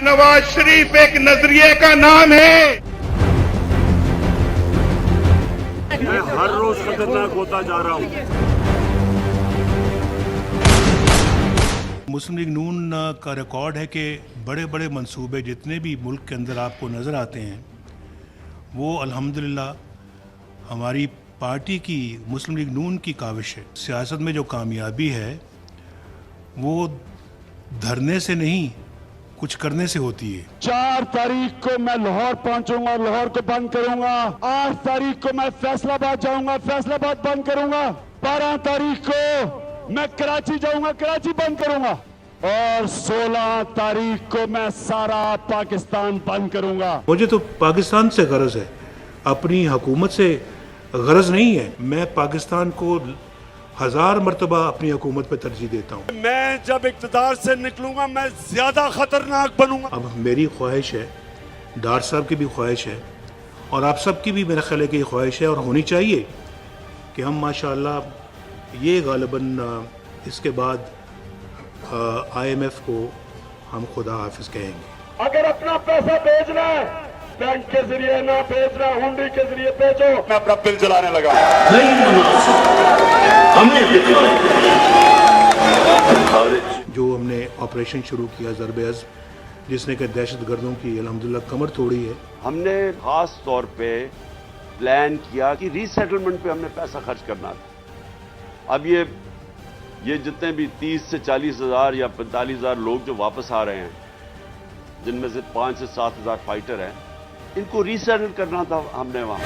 नवाज शरीफ एक नजरिए का नाम है। मैं हर रोज खतरनाक होता जा रहा हूँ। मुस्लिम लीग नून का रिकॉर्ड है कि बड़े बड़े मंसूबे जितने भी मुल्क के अंदर आपको नज़र आते हैं वो अल्हम्दुलिल्लाह हमारी पार्टी की मुस्लिम लीग नून की काविश है। सियासत में जो कामयाबी है वो धरने से नहीं कुछ करने से होती है। 4 तारीख को मैं लाहौर पहुंचूंगा, लाहौर को बंद करूंगा। 8 तारीख को मैं फैसलाबाद जाऊंगा, फैसलाबाद बंद करूंगा। 12 तारीख को मैं कराची जाऊंगा, कराची बंद करूंगा। और 16 तारीख को मैं सारा पाकिस्तान बंद करूंगा। मुझे तो पाकिस्तान से गरज है, अपनी हुकूमत से गरज नहीं है। मैं पाकिस्तान को 1000 मरतबा अपनी हुकूमत पे तरजीह देता हूँ। मैं जब इक़्तिदार से निकलूंगा मैं ज्यादा खतरनाक बनूंगा। अब मेरी ख्वाहिश है, डार साहब की भी ख्वाहिश है और आप सबकी भी मेरे ख्याल है कि ख्वाहिश है और होनी चाहिए कि हम माशाअल्लाह ये गालिबन इसके बाद IMF को हम खुदा हाफिज कहेंगे। अगर अपना पैसा भेजना है बैंक के जरिए ना भेजना, हुंडी के जरिए भेजो। मैं अपना बिल जलाने लगा। जो हमने ऑपरेशन शुरू किया ज़रब-ए-अज़्म, जिसने कि दहशत गर्दों की अल्हम्दुलिल्लाह कमर तोड़ी है। हमने खास तौर पे प्लान किया कि रीसेटलमेंट पे हमने पैसा खर्च करना था। अब ये जितने भी 30 से 40 हज़ार या 45 हज़ार लोग जो वापस आ रहे हैं, जिनमें से 5 से 7 हज़ार फाइटर हैं, इनको रीसेटल करना था हमने वहां।